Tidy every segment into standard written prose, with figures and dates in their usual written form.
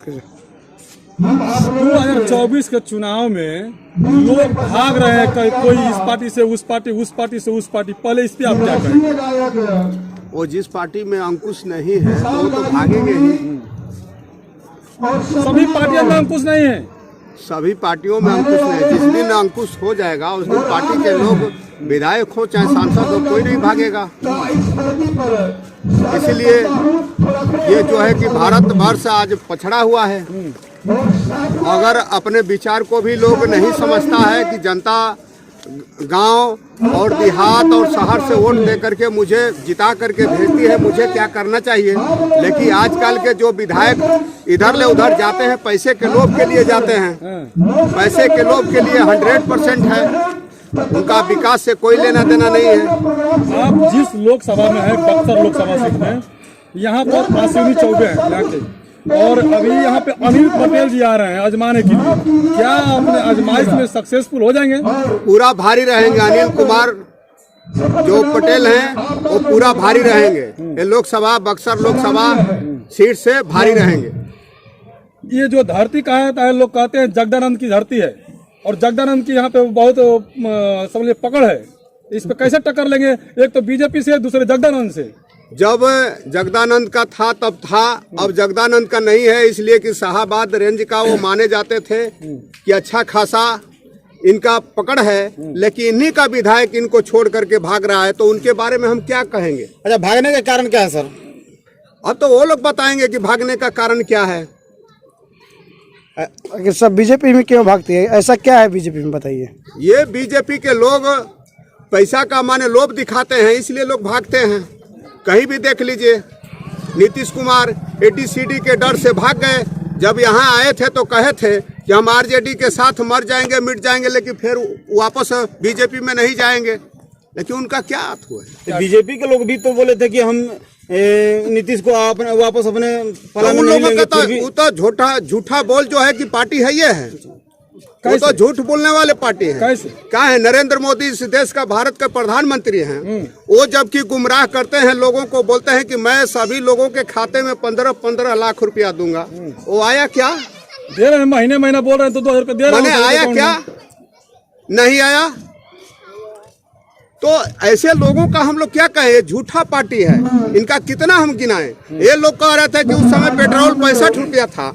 2024 के चुनाव में लोग भाग रहे हैं, कोई इस पार्टी से उस पार्टी, उस पार्टी से उस पार्टी। पहले इस पे आप क्या कहें? वो जिस पार्टी में अंकुश नहीं है तो वो तो भागेंगे ही। सभी पार्टियों में अंकुश नहीं है। सभी पार्टियों में अंकुश नहीं। जिस दिन अंकुश हो जाएगा उस दिन पार्टी के लोग, विधायक हो चाहे सांसद हो, कोई नहीं भागेगा। इसलिए ये जो है कि भारत वर्ष आज पछड़ा हुआ है। अगर अपने विचार को भी लोग नहीं समझता है कि जनता गांव और देहात और शहर से वोट दे करके मुझे जिता करके भेजती है, मुझे क्या करना चाहिए। लेकिन आजकल के जो विधायक इधर ले उधर जाते हैं, पैसे के लोभ के लिए जाते हैं। पैसे के लोभ के लिए 100% है, उनका विकास से कोई लेना देना नहीं है। आप जिस लोकसभा में है, बक्सर लोकसभा सीट में, यहाँ पर अश्विनी चौबे हैं यहाँ के, और अभी यहाँ पे अनिल पटेल जी आ रहे हैं आजमाने के लिए। क्या अपने आजमाइश में सक्सेसफुल हो जाएंगे? पूरा भारी रहेंगे। अनिल कुमार जो पटेल हैं वो पूरा भारी रहेंगे। ये लोकसभा, बक्सर लोकसभा सीट से भारी रहेंगे। ये जो धरती कहा जाता है, लोग कहते हैं जगदानंद की धरती है, और जगदानंद की यहाँ पे बहुत समझिए पकड़ है। इस पे कैसे टक्कर लेंगे? एक तो बीजेपी से, दूसरे जगदानंद से। जब जगदानंद का था तब था, अब जगदानंद का नहीं है, इसलिए कि शाहाबाद रेंज का वो माने जाते थे कि अच्छा खासा इनका पकड़ है। लेकिन इन्हीं का विधायक इनको छोड़ करके भाग रहा है, तो उनके बारे में हम क्या कहेंगे? अच्छा, भागने का कारण क्या है सर? अब तो वो लोग बताएंगे कि भागने का कारण क्या है। सब बीजेपी में क्यों भागती है? ऐसा क्या है बीजेपी में, बताइए। ये बीजेपी के लोग पैसा का माने लोभ दिखाते हैं, इसलिए लोग भागते हैं। कहीं भी देख लीजिए, नीतीश कुमार ABCD के डर से भाग गए। जब यहाँ आए थे तो कहे थे कि हम RJD के साथ मर जाएंगे, मिट जाएंगे, लेकिन फिर वापस बीजेपी में नहीं जाएंगे। लेकिन उनका क्या अर्थ हुआ है? बीजेपी के लोग भी तो बोले थे कि हम नीतीश को वापस अपने तो उन लोगों का वो तो झूठा बोल जो है कि पार्टी है, ये है, वो तो झूठ बोलने वाले पार्टी है। कैसे? क्या है, नरेंद्र मोदी इस देश का, भारत के प्रधानमंत्री हैं। वो जबकि गुमराह करते हैं लोगों को, बोलते हैं कि मैं सभी लोगों के खाते में 15-15 लाख रुपया दूंगा। वो आया क्या? दे रहे हैं, महीने महीना बोल रहे हैं, तो 2000 रुपये दे रहे हैं। आया क्या? नहीं आया। तो ऐसे लोगों का हम लोग क्या कहें? झूठा पार्टी है, इनका कितना हम गिनाएं। ये लोग कह रहे थे कि उस समय पेट्रोल 65 रुपया था,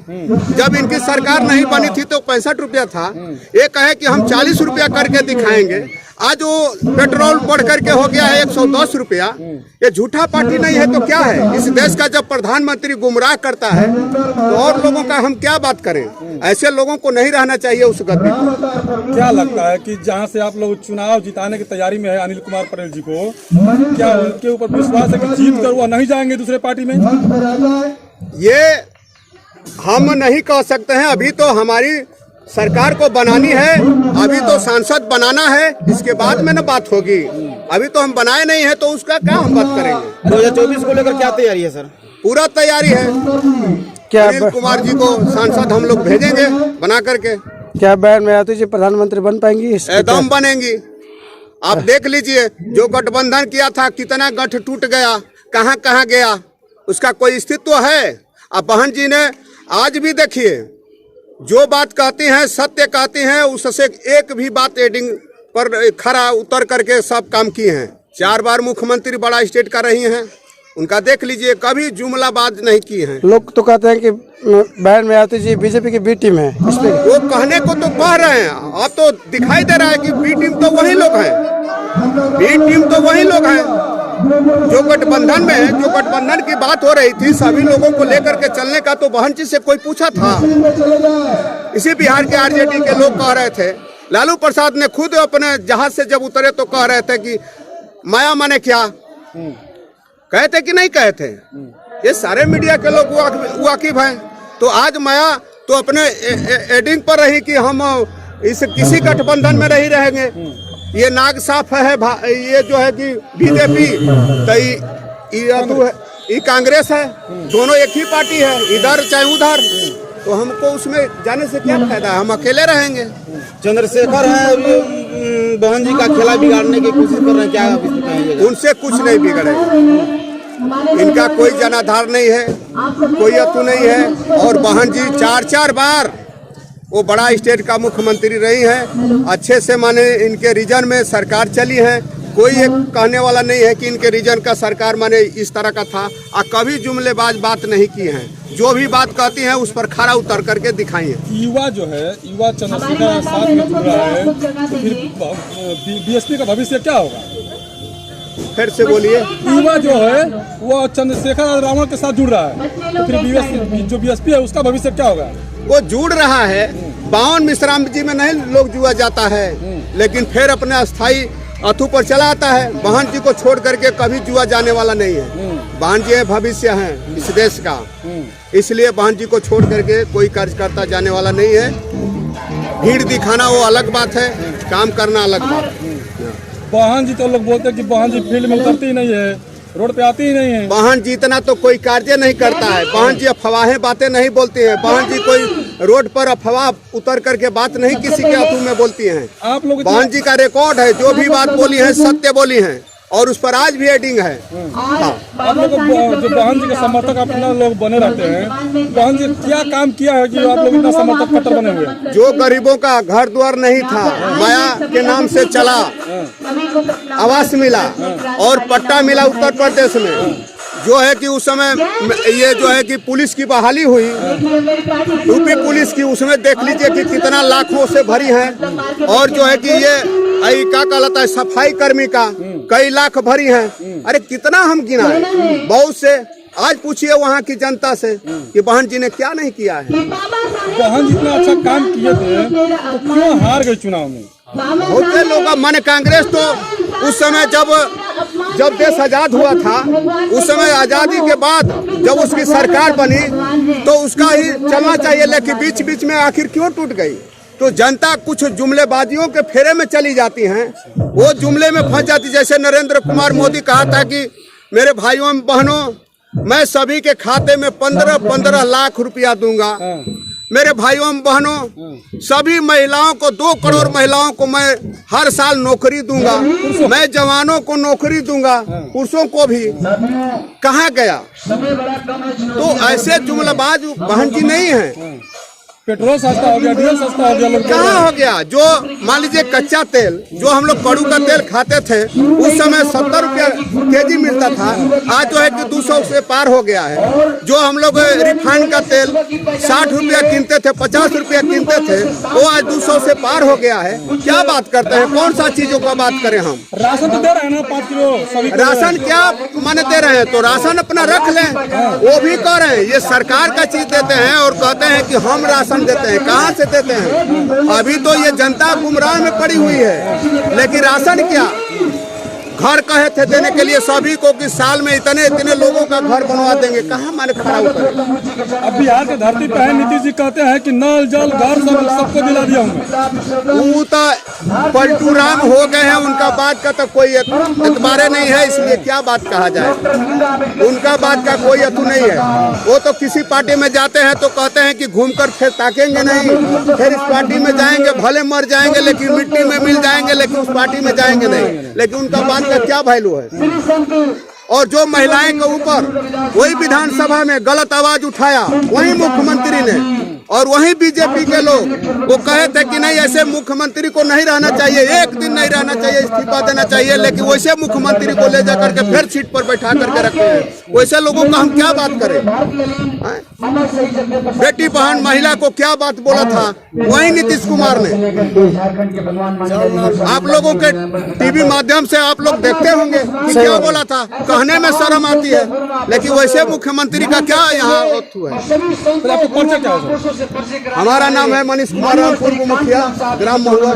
जब इनकी सरकार नहीं बनी थी तो 65 रुपया था। ये कहे कि हम 40 रुपया करके दिखाएंगे। आज वो पेट्रोल बढ़ करके हो गया है 110 रुपया। ये झूठा पार्टी नहीं है तो क्या है? इस देश का जब प्रधानमंत्री गुमराह करता है तो और लोगों का हम क्या बात करें? ऐसे लोगों को नहीं रहना चाहिए उस गद्दी पर। क्या लगता है कि जहां से आप लोग चुनाव जिताने की तैयारी में है अनिल कुमार पटेल जी को, क्या उनके ऊपर विश्वास है कि जीत कर वो नहीं जाएंगे दूसरे पार्टी में? ये हम नहीं कह सकते हैं। अभी तो हमारी सरकार को बनानी है, अभी तो सांसद बनाना है, इसके बाद में ना बात होगी। अभी तो हम बनाए नहीं है, तो उसका क्या हम बात करेंगे? 2024 को लेकर क्या तैयारी है सर? पूरा तैयारी है। क्या अनिल कुमार जी को सांसद हम लोग भेजेंगे बना करके। क्या बहन मायावती जी प्रधानमंत्री बन पाएंगी? एकदम बनेंगी। आप देख लीजिए, जो गठबंधन किया था, कितना गठ टूट गया, कहाँ कहाँ गया, उसका कोई अस्तित्व है? अब बहन जी ने आज भी देखिए, जो बात कहती हैं सत्य कहती हैं, उससे एक भी बात एडिंग पर खरा उतर करके सब काम किए हैं। 4 बार मुख्यमंत्री बड़ा स्टेट का रही हैं, उनका देख लीजिए, कभी जुमलाबाज नहीं की हैं। लोग तो कहते हैं कि बहन मायावती जी बीजेपी की बी टीम है, इसमें वो कहने को तो कह रहे हैं। अब तो दिखाई दे रहा है कि बी टीम तो वही लोग हैं, बी टीम तो वही लोग हैं जो गठबंधन में है। जो गठबंधन की बात हो रही थी, सभी लोगों को लेकर के चलने का, तो बहन जी से कोई पूछा था? इसी बिहार के RJD के लोग कह रहे थे। लालू प्रसाद ने खुद अपने जहाज से जब उतरे तो कह रहे थे कि माया माने क्या, कहते कि नहीं कहते? ये सारे मीडिया के लोग वाकिफ हैं। तो आज माया तो अपने एडिंग पर रही कि हम इस किसी गठबंधन में नहीं रहेंगे। ये नाग साफ है, ये जो है कि बीजेपी तो ये कांग्रेस है, दोनों एक ही पार्टी है, इधर चाहे उधर। तो हमको उसमें जाने से क्या फायदा? हम अकेले रहेंगे। चंद्रशेखर है बहन जी का खेला बिगाड़ने की कोशिश कर रहे हैं, क्या? उनसे कुछ नहीं बिगड़ेगा। इनका कोई जनाधार नहीं है, कोई अतु नहीं है। और बहन जी 4-4 बार वो बड़ा स्टेट का मुख्यमंत्री रही हैं, अच्छे से माने इनके रीजन में सरकार चली है। कोई एक कहने वाला नहीं है कि इनके रीजन का सरकार माने इस तरह का था। और कभी जुमलेबाज बात नहीं की है, जो भी बात कहती हैं उस पर खरा उतर करके दिखाई है। युवा जो है, युवा चंद्रशेखर साथ में जुड़ रहा है, तो फिर बीएसपी का भविष्य क्या होगा? फिर से बोलिए। युवा जो है वो चंद्रशेखर और रावण के साथ जुड़ रहा है, तो फिर जो बीएसपी है उसका भविष्य क्या होगा? वो जुड़ रहा है, बावन मिश्राम जी में नहीं लोग जुआ जाता है, लेकिन फिर अपने अस्थाई अथू पर चला आता है। बहन जी को छोड़ करके कभी जुआ जाने वाला नहीं है। बहन जी भविष्य हैं इस देश का, इसलिए बहन जी को छोड़ करके कोई कार्यकर्ता जाने वाला नहीं है। भीड़ दिखाना वो अलग बात है, काम करना अलग बात है। बहन जी तो लोग बोलते हैं कि बहन जी फील्ड में उतरती ही नहीं है, रोड पे आती ही नहीं है। बहन जी इतना तो कोई कार्य नहीं करता है। बहन जी अफवाहें बातें नहीं बोलती हैं। बहन जी कोई रोड पर अफवाह उतर करके बात नहीं किसी के अथू में बोलती हैं। आप लोग बहन जी का रिकॉर्ड है, जो भी बात बोली है सत्य बोली है, और उस पर आज भी एडिंग है। आप लोग जो बहन जी के समर्थक अपना लोग बने रहते हैं, बहन जी क्या काम किया है कि आप लोग इतना समर्थक कट्टर बने हुए हैं? जो गरीबों का घर द्वार नहीं था, माया के नाम से चला, आवास मिला और पट्टा मिला उत्तर प्रदेश में। जो है कि उस समय ये जो है कि पुलिस की बहाली हुई, यूपी पुलिस की, उसमें देख लीजिए कि कितना लाखों से भरी है। और जो है कि ये क्या कहलाता है सफाई कर्मी का कई लाख भरी हैं। अरे कितना हम गिनाए, बहुत से। आज पूछिए वहाँ की जनता से कि बहन जी ने क्या नहीं किया है। बहन जी इतना अच्छा काम किए थे तो क्यों हार गए चुनाव में? बहुत से लोग माने कांग्रेस तो उस समय जब देश आजाद हुआ था, उस समय आजादी के बाद जब उसकी सरकार बनी तो उसका ही चलना चाहिए, लेकिन बीच बीच में आखिर क्यों टूट गई? तो जनता कुछ जुमलेबाजियों के फेरे में चली जाती हैं, वो जुमले में फंस जाती। जैसे नरेंद्र कुमार मोदी कहा था कि मेरे भाइयों बहनों, मैं सभी के खाते में 15-15 लाख रुपया दूंगा। मेरे भाइयों बहनों, सभी महिलाओं को 2 करोड़ महिलाओं को मैं हर साल नौकरी दूंगा। मैं जवानों को नौकरी दूंगा, पुरुषों को भी। कहाँ गया? तो ऐसे जुमलाबाज बहन जी नहीं है। पेट्रोल सस्ता हो गया, डीजल सस्ता हो गया, लोग कहाँ हो गया? जो मान लीजिए कच्चा तेल, जो हम लोग कड़ू का तेल खाते थे उस समय 70 रुपया केजी मिलता था, आज जो है कि 200 से पार हो गया है। जो हम लोग रिफाइंड का तेल 60 रुपया कीनते थे, 50 रुपया कीनते थे, वो आज 200 से पार हो गया है। क्या बात करते हैं? कौन सा चीजों का बात करें हम? राशन तो दे रहे हैं ना 5 किलो सभी को। राशन क्या माने दे रहे हैं? तो राशन अपना रख लें, वो भी कह रहे हैं ये सरकार का चीज देते हैं और कहते हैं कि हम राशन देते हैं। कहाँ से देते हैं? अभी तो ये जनता गुमराह में पड़ी हुई है। लेकिन राशन क्या? घर कहे थे देने के लिए सभी को कि साल में इतने लोगों का घर बनवा देंगे। कहाँ माने खड़ा उतरे? अब बिहार के धरती पे है, नीतीश जी कहते हैं कि नल जल घर सबको दिला दिया हूँ। वो तो पलटू राम हो गए हैं, उनका बात का तो कोई एतबारे नहीं है, इसलिए क्या बात कहा जाए। उनका बात का कोई अतु नहीं है। वो तो किसी पार्टी में जाते हैं तो कहते हैं कि घूमकर फिर ताकेंगे नहीं, फिर इस पार्टी में जाएंगे, भले मर जाएंगे लेकिन मिट्टी में मिल जाएंगे, लेकिन उस पार्टी में जाएंगे नहीं। लेकिन उनका बात का क्या वैल्यू है? और जो महिलाएं के ऊपर वही विधानसभा में गलत आवाज उठाया वही मुख्यमंत्री ने, और वही बीजेपी के लोग वो कहे थे कि नहीं ऐसे मुख्यमंत्री को नहीं रहना चाहिए, एक दिन नहीं रहना चाहिए, इस्तीफा देना चाहिए। लेकिन वैसे मुख्यमंत्री को ले जाकर के फिर सीट पर बैठा करके रखते हैं। वैसे लोगों का हम क्या बात करें? बेटी बहन महिला को क्या बात बोला था वही नीतीश कुमार ने। आप लोगों के टीवी माध्यम से आप लोग देखते होंगे कि क्या बोला था। कहने में शर्म आती है, लेकिन वैसे मुख्यमंत्री का क्या यहाँ है? हमारा नाम है मनीष कुमार, पूर्व मुखिया ग्राम महुआ।